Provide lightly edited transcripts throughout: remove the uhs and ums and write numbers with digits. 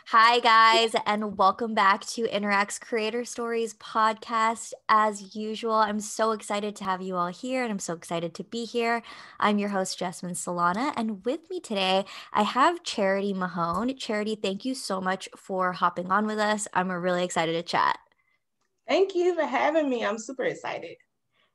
Hi, guys, and welcome back to Interact's Creator Stories podcast. As usual, I'm so excited to have you all here, and I'm so excited to be here. I'm your host, Jasmine Solana, and with me today, I have Charity Mahone. Charity, thank you so much for hopping on with us. I'm really excited to chat. Thank you for having me. I'm super excited.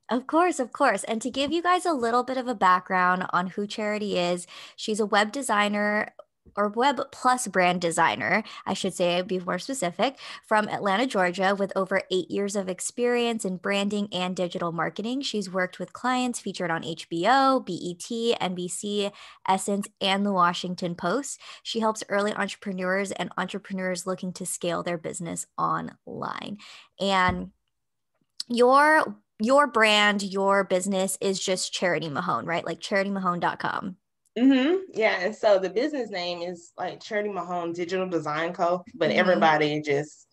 Of course, of course. And to give you guys a little bit of a background on who Charity is, she's a web designer or web plus brand designer, I should say, be more specific, from Atlanta, Georgia, with over 8 years of experience in branding and digital marketing. She's worked with clients featured on HBO, BET, NBC, Essence, and the Washington Post. She helps early entrepreneurs and entrepreneurs looking to scale their business online. And your brand, your business is just Charity Mahone, right? Like charitymahone.com. Yeah, and so the business name is like Charity Mahone Digital Design Co., but Mhm. everybody just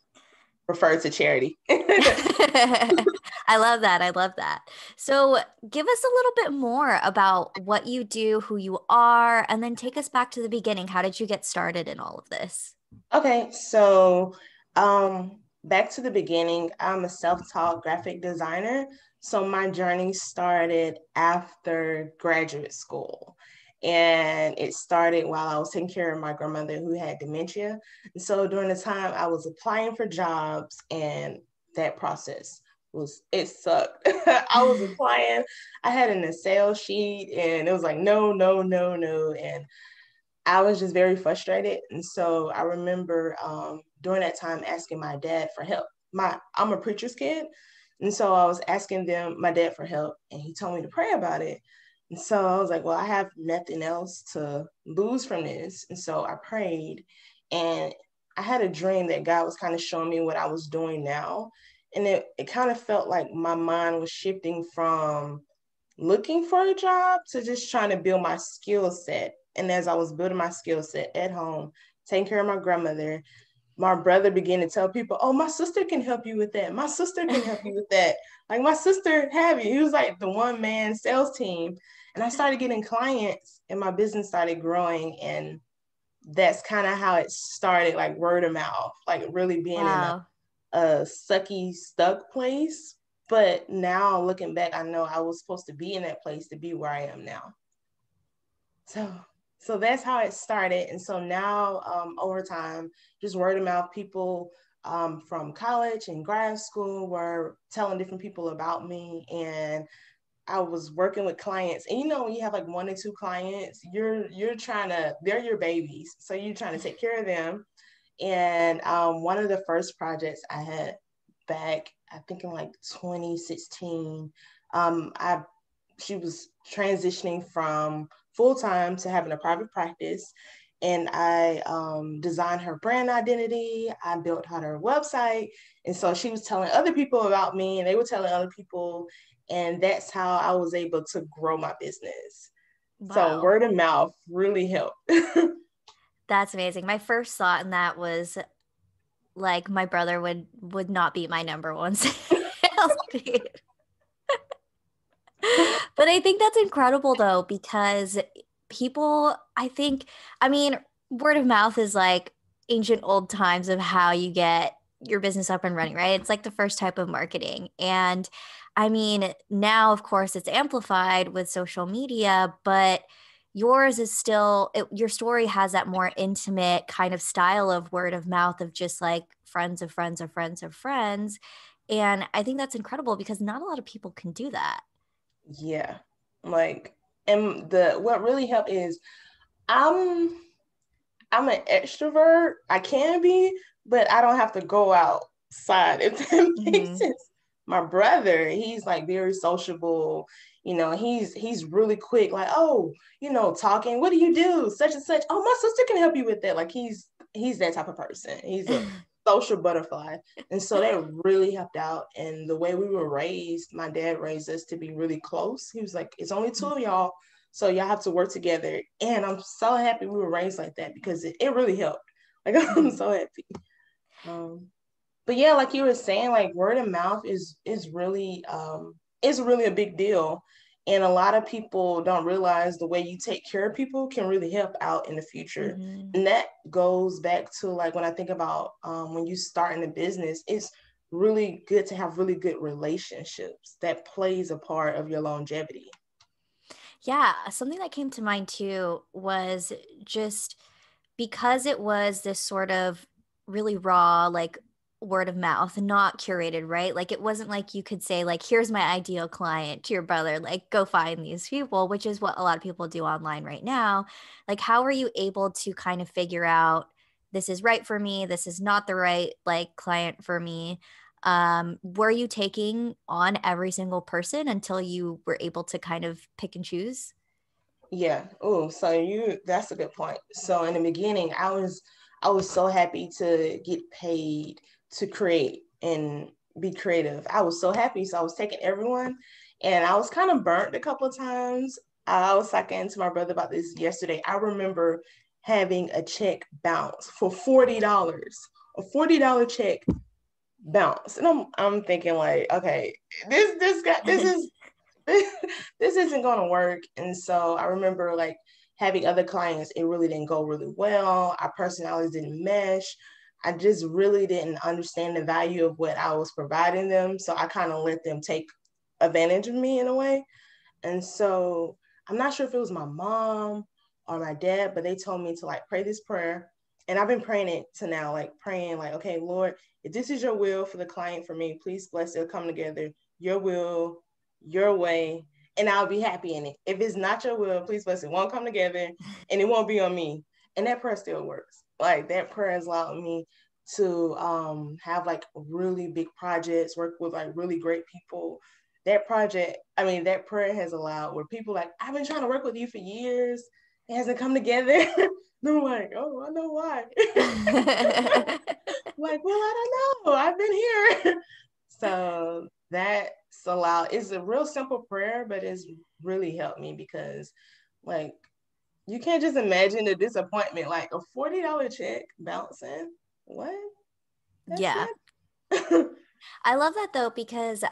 refers to Charity. I love that. I love that. So, give us a little bit more about what you do, who you are, and then take us back to the beginning. How did you get started in all of this? Okay, so back to the beginning, I'm a self-taught graphic designer. So my journey started after graduate school. And it started while I was taking care of my grandmother who had dementia. And so during the time I was applying for jobs, and that process it sucked. I was applying, I had an Excel sheet and it was like, no, no, no, no. And I was just very frustrated. And so I remember during that time asking my dad for help. I'm a preacher's kid. And so I was asking my dad for help, and he told me to pray about it. And so I was like, well, I have nothing else to lose from this. And so I prayed, and I had a dream that God was kind of showing me what I was doing now. And it kind of felt like my mind was shifting from looking for a job to just trying to build my skill set. And as I was building my skill set at home, taking care of my grandmother, my brother began to tell people, oh, my sister can help you with that. My sister can help you with that. Like my sister have you. He was like the one man sales team. And I started getting clients and my business started growing. And that's kind of how it started, like word of mouth, like really being in Wow. a sucky, stuck place. But now looking back, I know I was supposed to be in that place to be where I am now. So, so that's how it started. And so now, over time, just word of mouth, people from college and grad school were telling different people about me, and I was working with clients. And when you have like one or two clients, you're trying to, they're your babies, so you're trying to take care of them. And one of the first projects I had back, I think in like 2016, I she was transitioning from full time to having a private practice. And I designed her brand identity. I built out her website. And so she was telling other people about me, and they were telling other people. And that's how I was able to grow my business. So Wow. word of mouth really helped. That's amazing. My first thought in that was like my brother would not be my number one sales lead. But I think that's incredible though, because people, I mean, word of mouth is like ancient old times of how you get your business up and running, right? It's like the first type of marketing. And I mean, now, of course, it's amplified with social media, but yours is still, your story has that more intimate kind of style of word of mouth of just like friends of friends of friends of friends. And I think that's incredible because not a lot of people can do that. Yeah. Like, and the what really helped is I'm I'm an extrovert. I can be, but I don't have to go outside, if that makes Mhm. sense. My brother, he's like very sociable. He's really quick, like, oh, talking. What do you do? Such and such. Oh, my sister can help you with that. Like he's that type of person. He's a social butterfly. And so that really helped out. And the way we were raised, my dad raised us to be really close. He was like, it's only two of y'all, so y'all have to work together. And I'm so happy we were raised like that because it really helped. Like I'm Mhm. so happy. Um, but yeah, like you were saying, like word of mouth is really a big deal. And a lot of people don't realize the way you take care of people can really help out in the future. Hmm. And that goes back to like when I think about when you start in a business, it's really good to have really good relationships that plays a part of your longevity. Yeah, something that came to mind too was just because it was this sort of really raw, like word of mouth, not curated, right? Like it wasn't like you could say, like, here's my ideal client to your brother, like, go find these people, which is what a lot of people do online right now. Like, how are you able to kind of figure out this is right for me, this is not the right like client for me? Were you taking on every single person until you were able to kind of pick and choose? Yeah. Oh, so you that's a good point. So in the beginning, I was so happy to get paid to create and be creative. I was so happy. So I was taking everyone and I was kind of burnt a couple of times. I was talking to my brother about this yesterday. I remember having a check bounce for $40. A $40 check bounce. And I'm thinking like, okay, this is this isn't going to work. And so I remember like having other clients, it really didn't go really well. Our personalities didn't mesh. I just really didn't understand the value of what I was providing them. So I kind of let them take advantage of me in a way. And so I'm not sure if it was my mom or my dad, but they told me to like pray this prayer. And I've been praying it to now, like praying, like, okay, Lord, if this is your will for the client for me, please bless it, come together, your will, your way, and I'll be happy in it. If it's not your will, please bless it, won't come together and it won't be on me. And that prayer still works. Like that prayer has allowed me to have like really big projects, work with like really great people. That project, I mean, that prayer has allowed where people like, I've been trying to work with you for years. It hasn't come together. They're like, oh, I know why. Like, well, I don't know. I've been here. So that's allowed. It's a real simple prayer, but it's really helped me because, like, you can't just imagine the disappointment. Like a $40 check bouncing. What? That's Yeah. it. I love that though because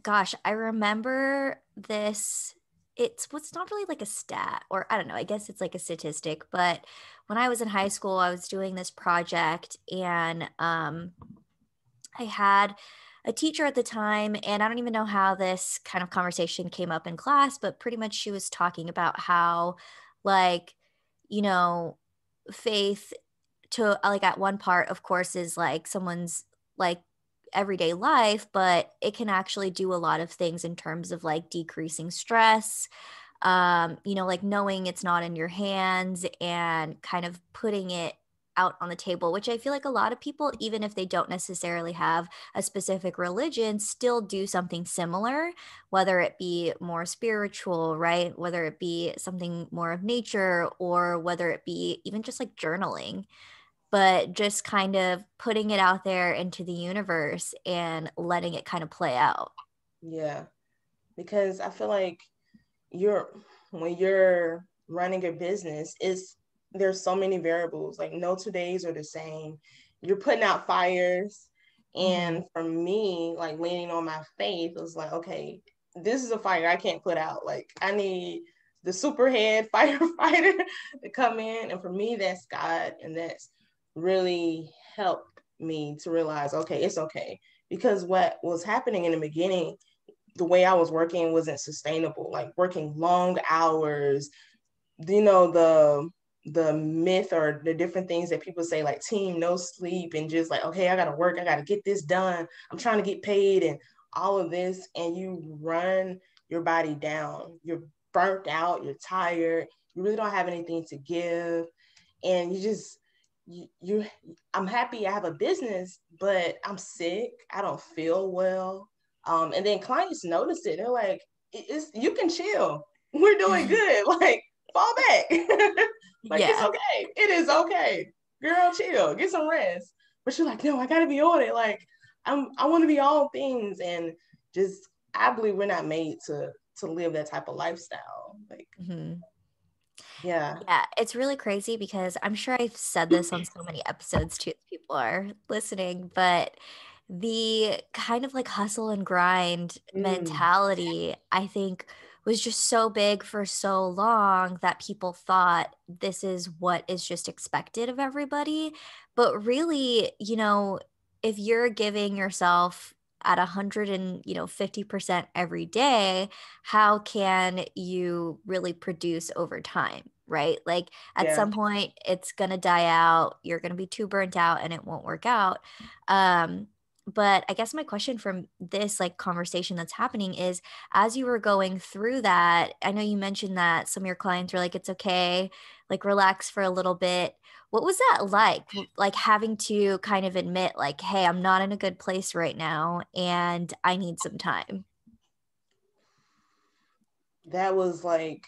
gosh, I remember this. It's what's not really like a stat, or I don't know, I guess it's like a statistic, but when I was in high school, I was doing this project and I had a teacher at the time, and I don't even know how this kind of conversation came up in class, but pretty much she was talking about how, like, you know, faith to like at one part, of course, is like someone's like everyday life, but it can actually do a lot of things in terms of like decreasing stress, like knowing it's not in your hands and kind of putting it out on the table, which I feel like a lot of people, even if they don't necessarily have a specific religion, still do something similar, whether it be more spiritual, right? Whether it be something more of nature or whether it be even just like journaling, but just kind of putting it out there into the universe and letting it kind of play out. Yeah, because I feel like you're when you're running a business, is there's so many variables. Like no 2 days are the same. You're putting out fires. Hmm. And for me, like leaning on my faith, it was like, okay, this is a fire I can't put out. Like I need the superhead firefighter to come in. And for me, that's God. And that's really helped me to realize, okay, it's okay. Because what was happening in the beginning, the way I was working wasn't sustainable. Like working long hours, the myth or the different things that people say, like team no sleep, and just like, okay, I gotta work, I gotta get this done. I'm trying to get paid and all of this, and you run your body down. You're burnt out, you're tired, you really don't have anything to give, and you I'm happy I have a business, but I'm sick. I don't feel well. And then clients notice it. They're like, it's you can chill. We're doing good. Like, fall back. Like, it's Yeah. okay. It is okay. Girl, chill. Get some rest. But you're like, no, I gotta be on it. Like, I want to be all things. And just I believe we're not made to live that type of lifestyle. Like, Hmm. yeah. Yeah, it's really crazy because I'm sure I've said this on so many episodes too, if people are listening, but the kind of like hustle and grind Mm, mentality, I think, was just so big for so long that people thought this is what is just expected of everybody. But really, if you're giving yourself at 150% every day, how can you really produce over time, right? Like at yeah. some point, it's going to die out. You're going to be too burnt out and it won't work out. Um, but I guess my question from this like conversation that's happening is, as you were going through that, I know you mentioned that some of your clients were like, it's okay, like relax for a little bit. What was that like? Like having to kind of admit, like, hey, I'm not in a good place right now and I need some time. That was like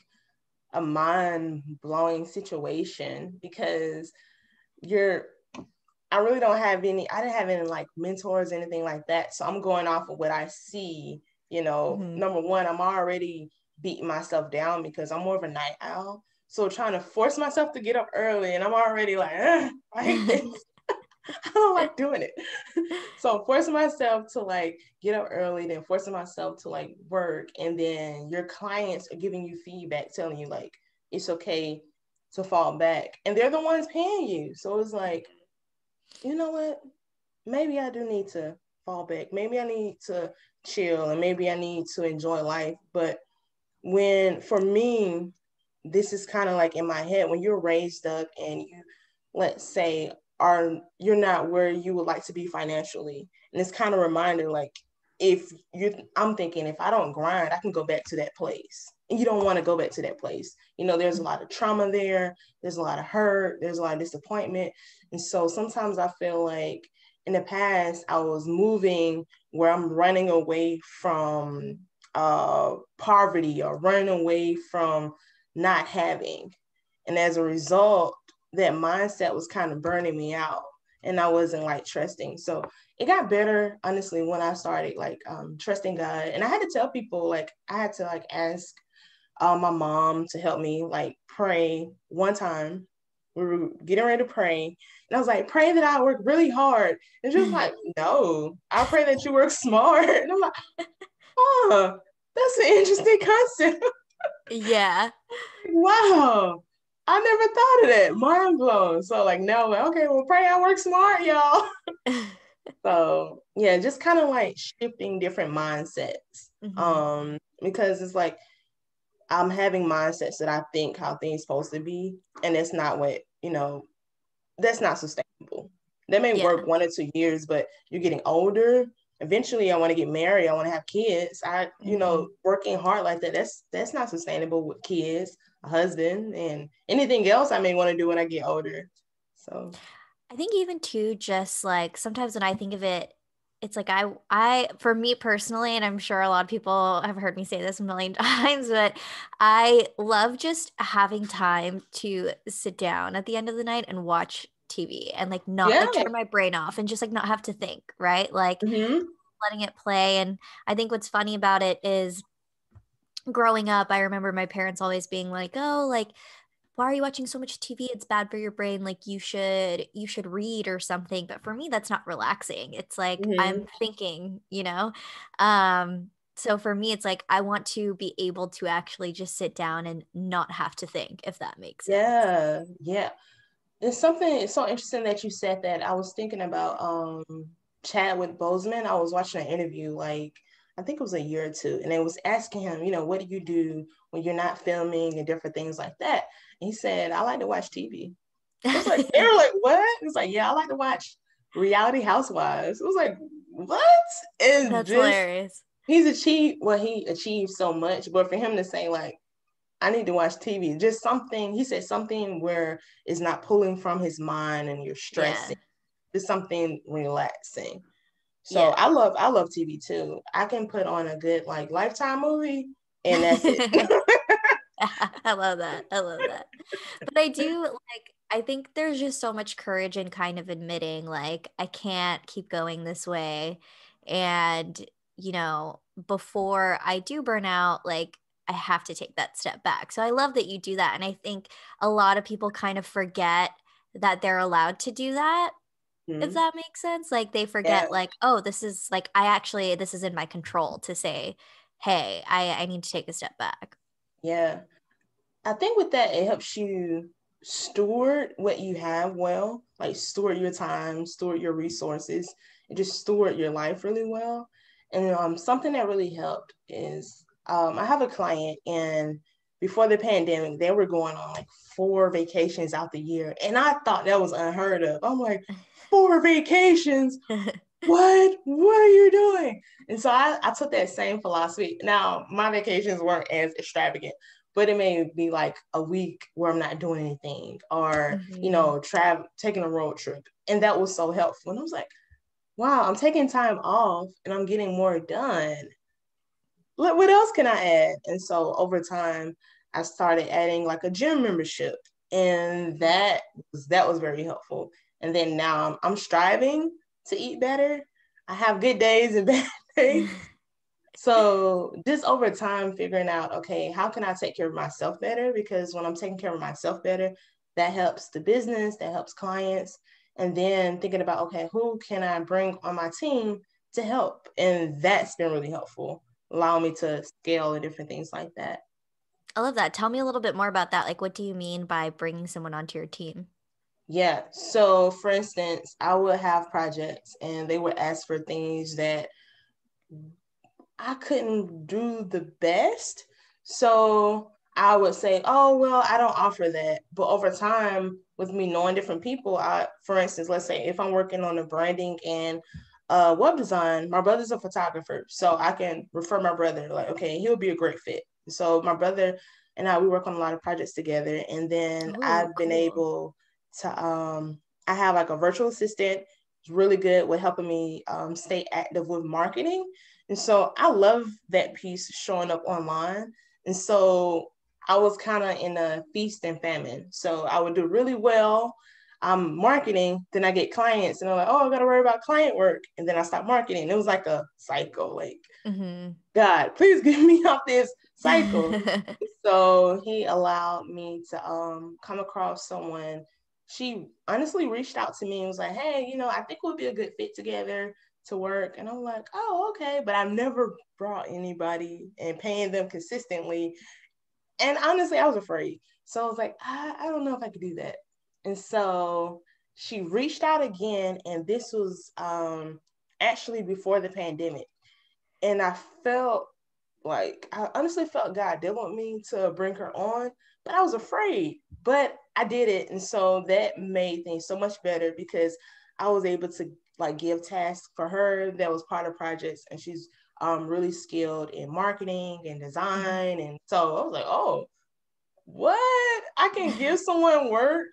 a mind blowing situation because you're I really don't have any, I didn't have any like mentors, anything like that. So I'm going off of what I see. Hmm. Number one, I'm already beating myself down because I'm more of a night owl. So trying to force myself to get up early and I'm already like, like I don't like doing it. So forcing myself to like get up early, then forcing myself to like work, and then your clients are giving you feedback, telling you like it's okay to fall back, and they're the ones paying you. So it's like, you know what? Maybe I do need to fall back. Maybe I need to chill, and maybe I need to enjoy life. But when for me, this is kind of like in my head when you're raised up and you, let's say, are you're not where you would like to be financially, and it's kind of reminder like if you, I'm thinking if I don't grind, I can go back to that place, and you don't want to go back to that place. There's a lot of trauma there, there's a lot of hurt, there's a lot of disappointment, and so sometimes I feel like in the past I was moving where I'm running away from poverty or running away from not having. And as a result, that mindset was kind of burning me out and I wasn't like trusting. So it got better, honestly, when I started like trusting God. And I had to tell people, like, I had to like ask my mom to help me like pray one time. We were getting ready to pray. And I was like, pray that I work really hard. And she was like, no, I pray that you work smart. And I'm like, oh, that's an interesting concept. Yeah. Wow. I never thought of that. Mind blown. So like now, like, okay, well, pray I work smart, y'all. So yeah, just kind of like shifting different mindsets. Hmm. Because it's like I'm having mindsets that I think how things supposed to be, and it's not what, that's not sustainable. That may Yeah. work 1 or 2 years, but you're getting older. Eventually, I want to get married. I want to have kids. Hmm. Working hard like that, that's not sustainable with kids, a husband, and anything else I may want to do when I get older. So, I think even too, just like sometimes when I think of it, it's like for me personally, and I'm sure a lot of people have heard me say this a million times, but I love just having time to sit down at the end of the night and watch TV and like not yeah. like turn my brain off and just like not have to think, right? Like Hmm. letting it play. And I think what's funny about it is growing up, I remember my parents always being like, "Oh, like why are you watching so much TV? It's bad for your brain. Like you should read or something." But for me, that's not relaxing. It's like I'm Hmm. thinking, so for me, it's like I want to be able to actually just sit down and not have to think, if that makes sense. Yeah. Yeah. It's so interesting that you said that. I was thinking about Chadwick Boseman. I was watching an interview like I think it was a year or two, and they was asking him, what do you do when you're not filming and different things like that? And he said, I like to watch TV. It was like they were like, what? It was like, yeah, I like to watch reality housewives. It was like, what? And That's just hilarious. he achieved so much, but for him to say like I need to watch TV. Just something, he said something where it's not pulling from his mind and you're stressing. Yeah. Just something relaxing. So Yeah. I love TV too. I can put on a good like Lifetime movie and that's it. I love that. I love that. But I do like, I think there's just so much courage in kind of admitting, like, I can't keep going this way. And, before I do burn out, like, I have to take that step back. So I love that you do that. And I think a lot of people kind of forget that they're allowed to do that. if Mhm. that makes sense. Like they Yeah, forget like, oh, this is like this is in my control to say, hey, I need to take a step back. yeah. I think with that, it helps you steward what you have well, like steward your time, steward your resources, and just steward your life really well. And something that really helped is I have a client, and before the pandemic, they were going on like 4 vacations out the year. And I thought that was unheard of. I'm like, 4 vacations? What are you doing? And so I took that same philosophy. Now, my vacations weren't as extravagant, but it may be like a week where I'm not doing anything or, Hmm. travel, taking a road trip. And that was so helpful. And I was like, wow, I'm taking time off and I'm getting more done. What else can I add? And so over time, I started adding like a gym membership. And that was very helpful. And then now I'm striving to eat better. I have good days and bad days. So just over time, figuring out, okay, how can I take care of myself better? Because when I'm taking care of myself better, that helps the business, that helps clients. And then thinking about, okay, who can I bring on my team to help? And that's been really helpful, allowing me to scale and different things like that. I love that. Tell me a little bit more about that. Like, what do you mean by bringing someone onto your team? Yeah. So for instance, I would have projects and they would ask for things that I couldn't do the best. So I would say, oh, well, I don't offer that. But over time, with me knowing different people, for instance, let's say if I'm working on a branding and web design, my brother's a photographer. So I can refer my brother, like, okay, he'll be a great fit. So my brother and I, we work on a lot of projects together. And then Oh, I've been cool. able to, I have like a virtual assistant. It's really good with helping me stay active with marketing. And so I love that piece showing up online. And so I was kind of in a feast and famine. So I would do really well. I'm marketing, then I get clients, and I'm like, oh, I got to worry about client work. And then I stop marketing. It was like a cycle. Like, Hmm. God, please get me off this cycle. So he allowed me to come across someone. She honestly reached out to me and was like, hey, I think we'll be a good fit together to work. And I'm like, oh, okay. But I've never brought anybody and paying them consistently. And honestly, I was afraid. So I was like, I don't know if I could do that. And so she reached out again, and this was actually before the pandemic. And I honestly felt God did want me to bring her on, but I was afraid. But I did it. And so that made things so much better because I was able to like give tasks for her that was part of projects. And she's really skilled in marketing and design. And so I was like, oh, what? I can give someone work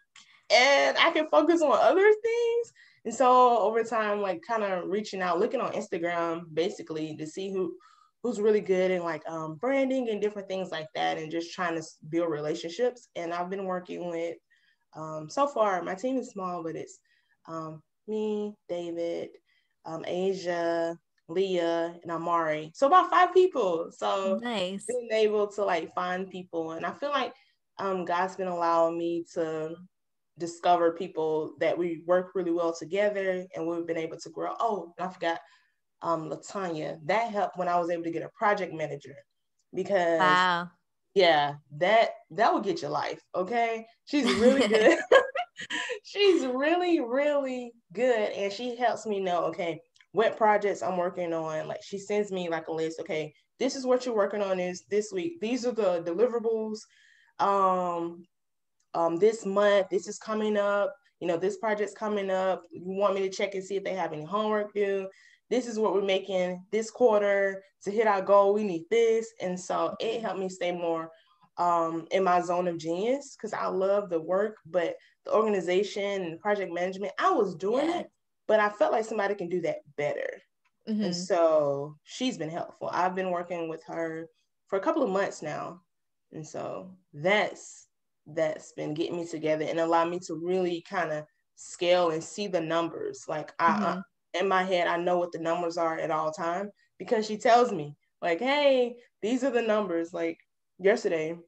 and I can focus on other things. And so over time, like kind of reaching out, looking on Instagram basically to see who's really good in like branding and different things like that, and just trying to build relationships. And I've been working with so far my team is small, but it's me, David, Asia, Leah, and Amari. So about 5 people. So Nice. being able to like find people, and I feel like God's been allowing me to discover people that we work really well together, and we've been able to grow. Oh, and I forgot Latanya. That helped when I was able to get a project manager because Wow. yeah, that will get your life. Okay, she's really good. She's really, really good. And she helps me know, okay, what projects I'm working on. Like she sends me like a list. Okay, this is what you're working on is this week. These are the deliverables. Um, this month, this is coming up. This project's coming up. You want me to check and see if they have any homework due. This is what we're making this quarter to hit our goal. We need this. And so it helped me stay more in my zone of genius because I love the work, but the organization and project management, I was doing Yeah. it, but I felt like somebody can do that better. And Hmm. so she's been helpful. I've been working with her for a couple of months now. And so that's been getting me together and allow me to really kind of scale and see the numbers. Like Hmm. in my head, I know what the numbers are at all time because she tells me like, hey, these are the numbers. Like yesterday,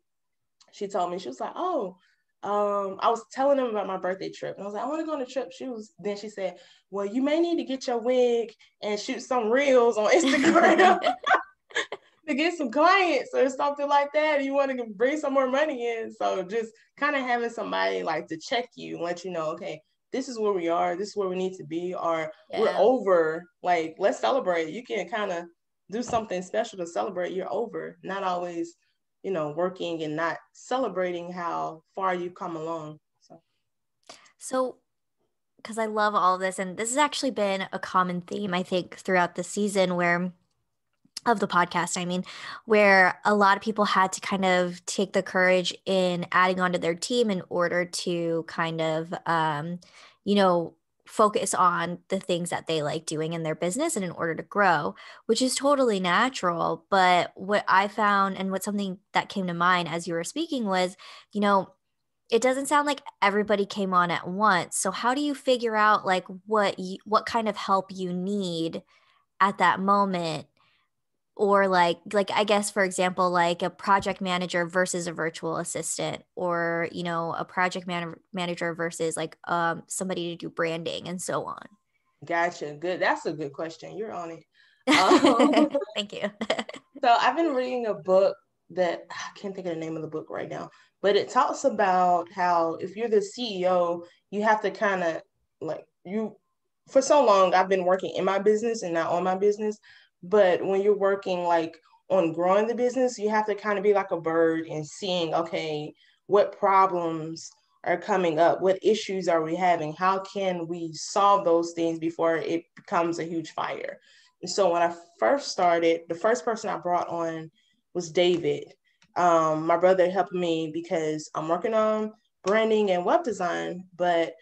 she told me, she was like, oh, I was telling them about my birthday trip, and I was like, I want to go on a trip. Then she said, well, you may need to get your wig and shoot some reels on Instagram to get some clients or something like that. You want to bring some more money in. So just kind of having somebody like to check you and let you know, okay, this is where we are, this is where we need to be, or we're Yeah. over. Like, let's celebrate. You can kind of do something special to celebrate you're over, not always, working and not celebrating how far you've come along. So, because I love all of this, and this has actually been a common theme, I think, throughout the season where of the podcast, I mean, where a lot of people had to kind of take the courage in adding onto their team in order to kind of, you know, focus on the things that they like doing in their business and in order to grow, which is totally natural. But what I found and what something that came to mind as you were speaking was, you know, it doesn't sound like everybody came on at once. So how do you figure out like what kind of help you need at that moment? Or like I guess for example like a project manager versus a virtual assistant, or a manager versus like somebody to do branding and so on. Gotcha. Good. That's a good question. You're on it. Um, Thank you. so I've been reading a book that I can't think of the name of the book right now, but it talks about how if you're the CEO, you have to kind of like you for so long I've been working in my business and not on my business, but when you're working like on growing the business, you have to kind of be like a bird and seeing, okay, what problems are coming up, what issues are we having, how can we solve those things before it becomes a huge fire. And so when I first started, the first person I brought on was David. My brother helped me because I'm working on branding and web design, but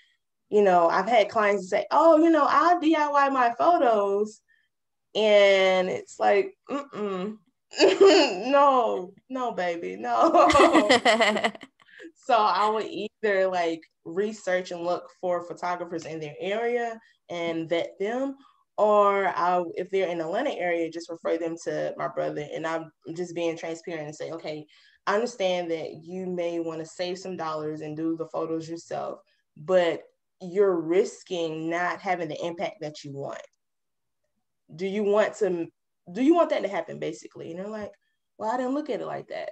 I've had clients say, "Oh, I'll DIY my photos," and it's like, no, no, baby, no. So I would either like research and look for photographers in their area and vet them, or if they're in the Atlanta area, just refer them to my brother. And I'm just being transparent and say, okay, I understand that you may want to save some dollars and do the photos yourself, but you're risking not having the impact that you want. Do you want to? Do you want that to happen? Basically, and they're like, well, I didn't look at it like that,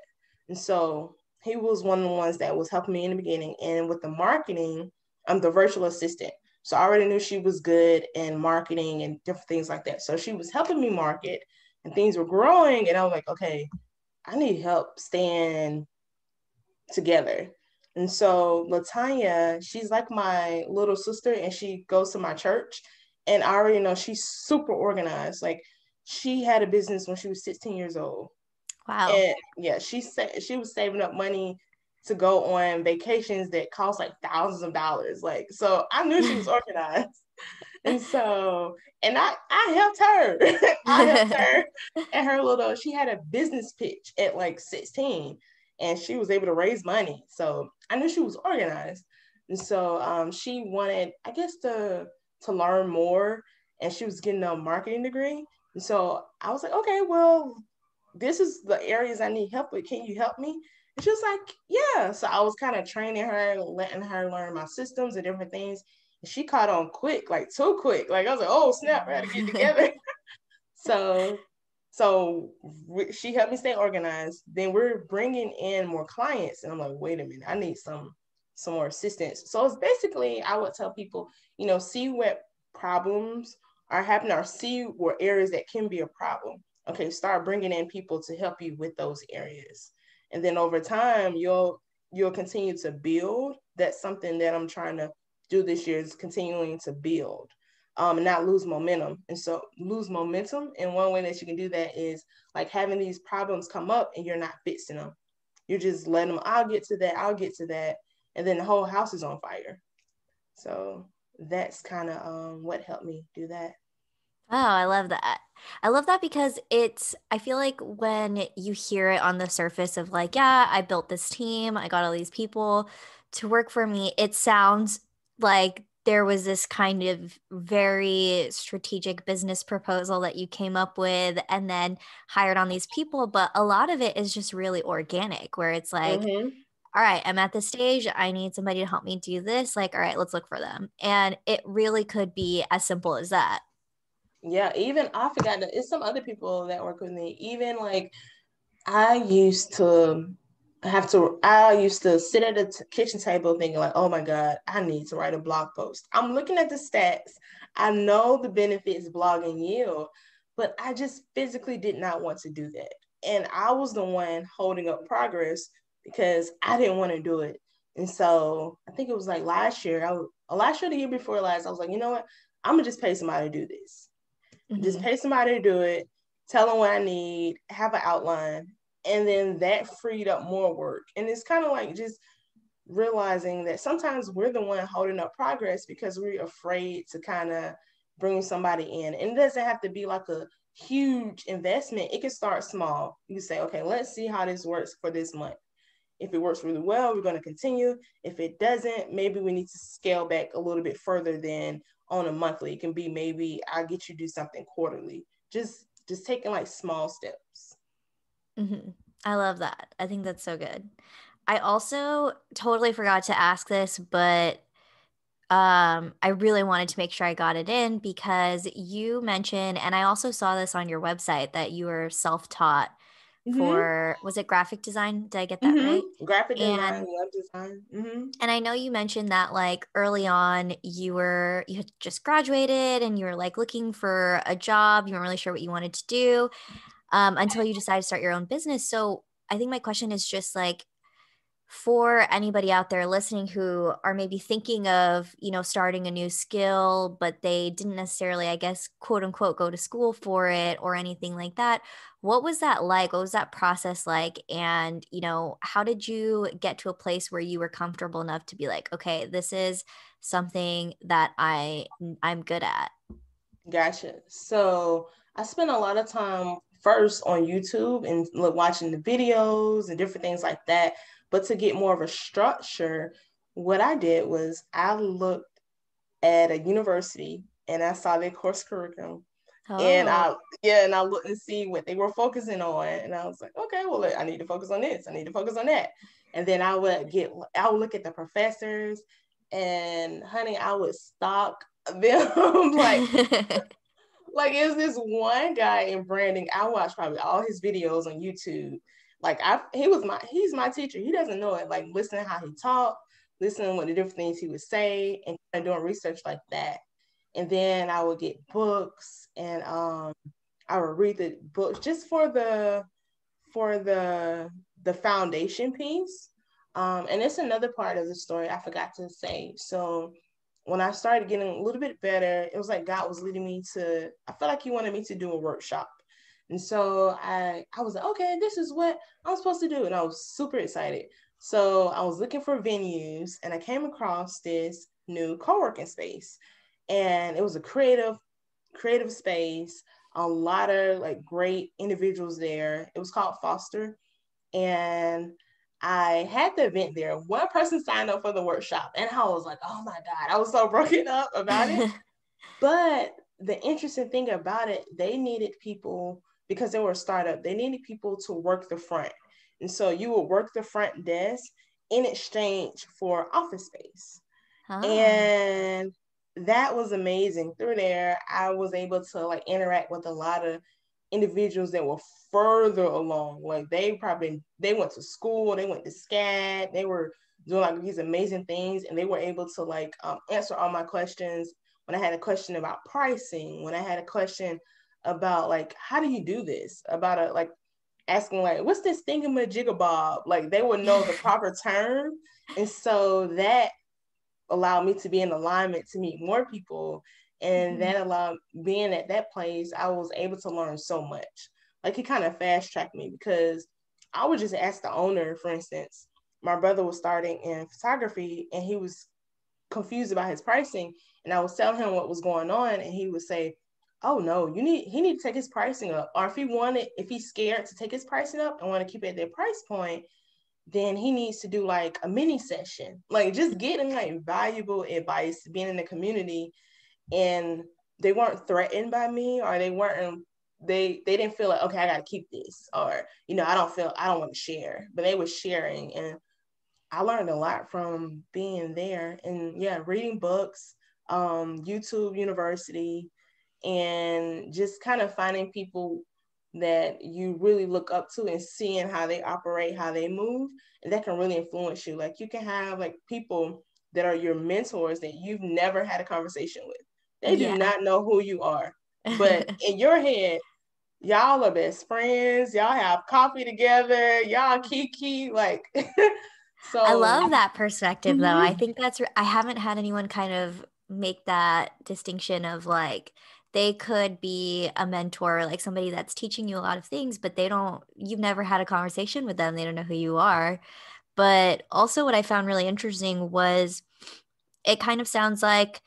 and so he was one of the ones that was helping me in the beginning. And with the marketing, I'm the virtual assistant. So I already knew she was good in marketing and different things like that. So she was helping me market and things were growing. And I was like, okay, I need help staying together. And so Latanya, she's like my little sister and she goes to my church. And I already know she's super organized. Like she had a business when she was 16 years old. Wow. And yeah, she said she was saving up money to go on vacations that cost like thousands of dollars. Like, so I knew she was organized. And so, and I helped her. I helped her and her little, she had a business pitch at like 16 and she was able to raise money. So I knew she was organized. And so she wanted, I guess, to learn more and she was getting a marketing degree. And so I was like, okay, well, this is the areas I need help with. Can you help me? And she was like, yeah. So I was kind of training her, letting her learn my systems and different things. And she caught on quick, like too quick. Like I was like, oh snap, we got to get together. so, she helped me stay organized. Then we're bringing in more clients, and I'm like, wait a minute, I need some more assistance. So it's basically, I would tell people, see what problems are happening or see where areas that can be a problem. Okay, start bringing in people to help you with those areas. And then over time, you'll continue to build. That's something that I'm trying to do this year is continuing to build and not lose momentum. And so lose momentum. And one way that you can do that is like having these problems come up and you're not fixing them. You're just letting them, I'll get to that, I'll get to that. And then the whole house is on fire. So that's kind of what helped me do that. Oh, I love that. I love that because I feel like when you hear it on the surface of like, yeah, I built this team, I got all these people to work for me, it sounds like there was this kind of very strategic business proposal that you came up with and then hired on these people. But a lot of it is just really organic, where it's like, Mm-hmm. all right, I'm at this stage. I need somebody to help me do this. Like, all right, let's look for them. And it really could be as simple as that. Yeah, even I forgot that it's some other people that work with me. Even like I used to I used to sit at the kitchen table thinking like, oh my God, I need to write a blog post. I'm looking at the stats. I know the benefits blogging yield, but I just physically did not want to do that. And I was the one holding up progress because I didn't want to do it. And so I think it was like last year, the year before last, I was like, you know what? I'm gonna just pay somebody to do this. Just Hmm. pay somebody to do it, tell them what I need, have an outline, and then that freed up more work. And it's kind of like just realizing that sometimes we're the one holding up progress because we're afraid to kind of bring somebody in. And it doesn't have to be like a huge investment. It can start small. You can say, okay, let's see how this works for this month. If it works really well, we're going to continue. If it doesn't, maybe we need to scale back a little bit further than on a monthly. It can be maybe I'll get you to do something quarterly. Just taking like small steps. Hmm. I love that. I think that's so good. I also totally forgot to ask this, but I really wanted to make sure I got it in because you mentioned, and I also saw this on your website that you were self-taught Mm-hmm. for, was it graphic design? Did I get that right? Mm-hmm. Graphic design, And web design. Mm-hmm. I know you mentioned that like early on you had just graduated and you were like looking for a job, you weren't really sure what you wanted to do until you decided to start your own business. So I think my question is just like for anybody out there listening who are maybe thinking of, starting a new skill, but they didn't necessarily, I guess, quote unquote, go to school for it or anything like that. What was that like? What was that process like? And, how did you get to a place where you were comfortable enough to be like, okay, this is something that I'm good at? Gotcha. So I spent a lot of time first on YouTube and watching the videos and different things like that. But to get more of a structure, what I did was I looked at a university and I saw their course curriculum. And Oh. I looked and see what they were focusing on. And I was like, okay, well, I need to focus on this. I need to focus on that. And then I would look at the professors and honey, I would stalk them like is this one guy in branding. I watched probably all his videos on YouTube. Like he's my teacher. He doesn't know it. Like listening how he talked, listening what the different things he would say, and kind of doing research like that. And then I would get books and I would read the books just for the foundation piece. And it's another part of the story I forgot to say. So when I started getting a little bit better, it was like God was leading me to, I felt like he wanted me to do a workshop. And so I was like, okay, this is what I'm supposed to do. And I was super excited. So I was looking for venues and I came across this new co-working space. And it was a creative space, a lot of like great individuals there. It was called Foster. And I had the event there. One person signed up for the workshop, and I was like, oh my God, I was so broken up about it. But the interesting thing about it, they needed people because they were a startup, they needed people to work the front. And so you would work the front desk in exchange for office space. Ah. And that was amazing. Through there, I was able to like interact with a lot of individuals that were further along. Like they went to school, they went to SCAD, they were doing like these amazing things, and they were able to like answer all my questions. When I had a question about pricing, when I had a question about like how do you do this, about a like asking like what's this thingamajigabob, like they would know the proper term. And so that allowed me to be in alignment to meet more people. And Mhm. that allowed being at that place, I was able to learn so much. Like it kind of fast tracked me because I would just ask the owner, for instance, my brother was starting in photography and he was confused about his pricing. And I was telling him what was going on, and he would say, oh no, he need to take his pricing up. Or if he's scared to take his pricing up and want to keep it at their price point, then he needs to do like a mini session, like just getting like valuable advice, being in the community. And they weren't threatened by me, or they didn't feel like, okay, I got to keep this, or I don't want to share, but they were sharing. And I learned a lot from being there, and yeah, reading books, YouTube University, and just kind of finding people that you really look up to and seeing how they operate, how they move, and that can really influence you. Like you can have like people that are your mentors that you've never had a conversation with. They do Yeah. not know who you are, but in your head, y'all are best friends. Y'all have coffee together. Y'all kiki like. I So love that perspective though. I mhm, think I haven't had anyone kind of make that distinction of like they could be a mentor, like somebody that's teaching you a lot of things, but you've never had a conversation with them. They don't know who you are. But also what I found really interesting was it kind of sounds like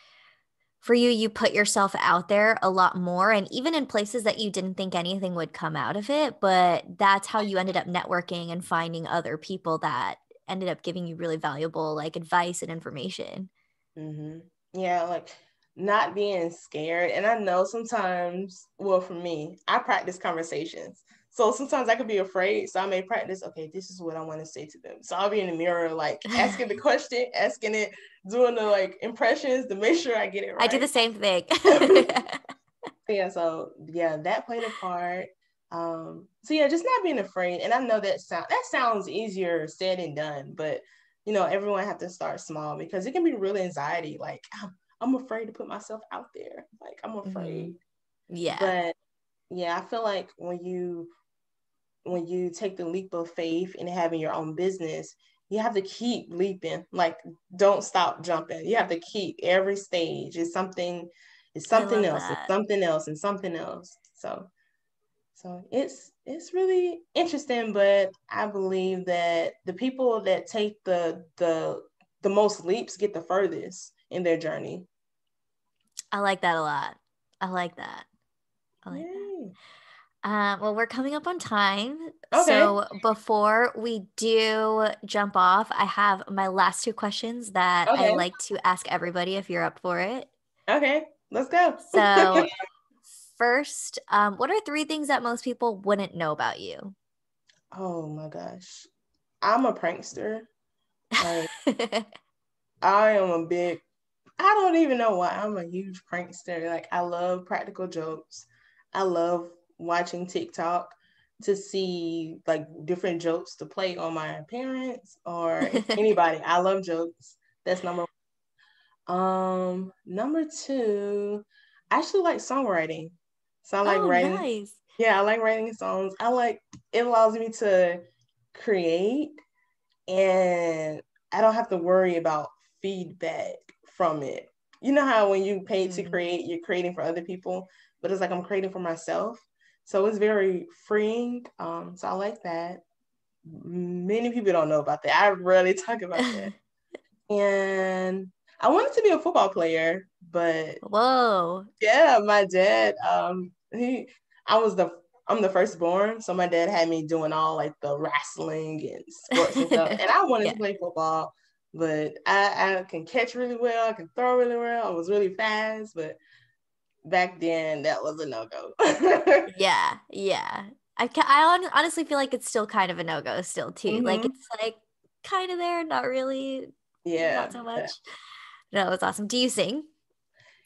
for you, you put yourself out there a lot more, and even in places that you didn't think anything would come out of it, but that's how you ended up networking and finding other people that ended up giving you really valuable like advice and information. hmm yeah, like not being scared. And I know sometimes, well, for me, I practice conversations. So sometimes I could be afraid. So I may practice, okay, this is what I want to say to them. So I'll be in the mirror, like asking the question, asking it, doing the like impressions to make sure I get it I do right. the same thing. Yeah, so yeah, that played a part. So yeah, just not being afraid. And I know that sounds easier said than done, but you know, everyone have to start small because it can be really anxiety. Like I'm afraid to put myself out there. Like I'm hmm afraid. Yeah, But yeah, I feel like when you take the leap of faith in having your own business, you have to keep leaping. Like don't stop jumping. You have to keep every stage. It's I something love else, it's that. something else, and something else. So it's really interesting, but I believe that the people that take the most leaps get the furthest in their journey. I like that a lot. I like that. I like that. Yay. Well, we're coming up on time. Okay. So before we do jump off, I have my last two questions that I Okay. like to ask everybody if you're up for it. Okay. Let's go. So, first, what are three things that most people wouldn't know about you? Oh my gosh. I'm a prankster. Like I am a big I don't even know why I'm a huge prankster. Like I love practical jokes. I love watching TikTok to see like different jokes to play on my parents or anybody. I love jokes. That's number one. Number two, I actually like songwriting. So I like Oh, writing. nice. Yeah, I like writing songs. I like it allows me to create and I don't have to worry about feedback from it. You know how when you pay to Mhm. create, you're creating for other people, but it's like I'm creating for myself. So it's very freeing. So I like that. Many people don't know about that. I rarely talk about that. And I wanted to be a football player, but Whoa. yeah, my dad, he, I was the, I'm the firstborn, so my dad had me doing all like the wrestling and sports and stuff, and I wanted to Yeah. play football, but I can catch really well, I can throw really well, I was really fast, but back then that was a no go. Yeah. Yeah. Honestly feel like it's still kind of a no-go still too. Like hmm it's like kind of there, not really, Yeah, not so much. No, it's awesome. Do you sing?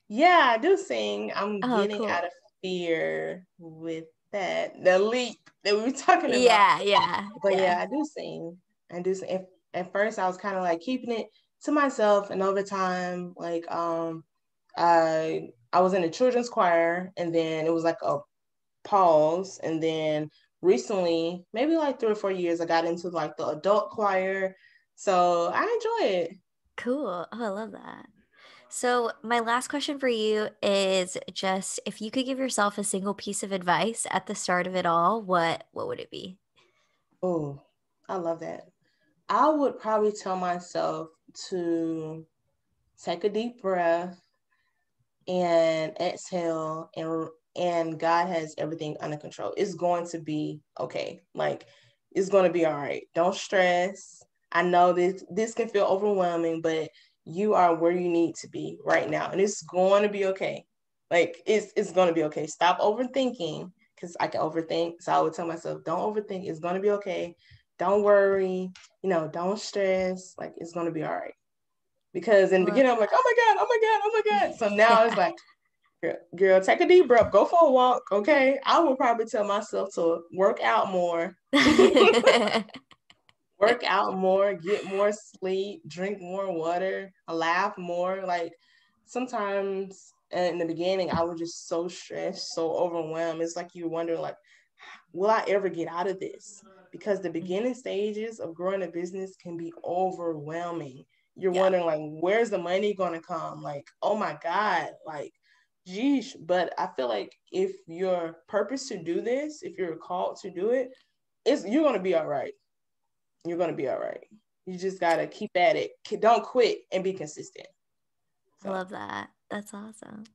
yeah, I do sing. I'm Oh, getting out cool. of fear with that the leap that we were talking about. Yeah, yeah, But yeah. yeah, I do sing. I do sing. At first, I was kind of like keeping it to myself, and over time, like I was in a children's choir, and then it was like a pause, and then recently, maybe like 3 or 4 years, I got into like the adult choir. So I enjoy it. Cool. Oh, I love that. So, my last question for you is just if you could give yourself a single piece of advice at the start of it all, what would it be? Oh, I love that. I would probably tell myself to take a deep breath and exhale and God has everything under control. It's going to be okay. Like it's going to be all right. Don't stress. I know this can feel overwhelming, but you are where you need to be right now and it's going to be okay. Like it's going to be okay. Stop overthinking cuz I can overthink. So I would tell myself don't overthink. It's going to be okay. don't worry, don't stress. Like, it's gonna be all right. Because in the Well, beginning, I'm like, oh my God, oh my God, oh my God. So now it's yeah. like, girl, take a deep breath, go for a walk. Okay. I will probably tell myself to work out more, work out more, get more sleep, drink more water, laugh more. Like, sometimes in the beginning, I was just so stressed, so overwhelmed. It's like you wonder, like, will I ever get out of this? Because the beginning stages of growing a business can be overwhelming. You're Yeah. wondering, like, where's the money going to come? Like, oh my God, like, geesh. But I feel like if your purpose to do this, if you're called to do it, you're going to be all right. You're going to be all right. You just got to keep at it. Don't quit and be consistent. I So, love that. That's awesome.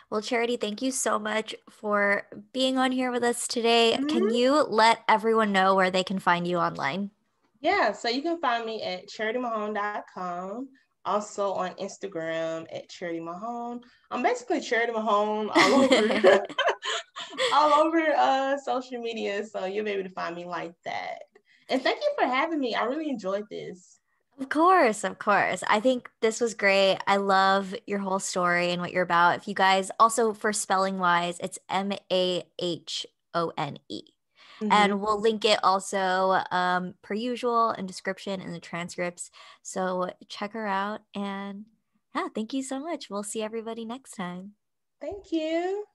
Well, Charity, thank you so much for being on here with us today. Can mhm. you let everyone know where they can find you online? Yeah, so you can find me at charitymahone.com. Also on Instagram at Charity Mahone. I'm basically Charity Mahone all over all over social media. So you'll be able to find me like that. And thank you for having me. I really enjoyed this. Of course, of course. I think this was great. I love your whole story and what you're about. If you guys also for spelling wise, it's Mahone. Mm-hmm. And we'll link it also per usual in description in the transcripts. So check her out and yeah, thank you so much. We'll see everybody next time. Thank you.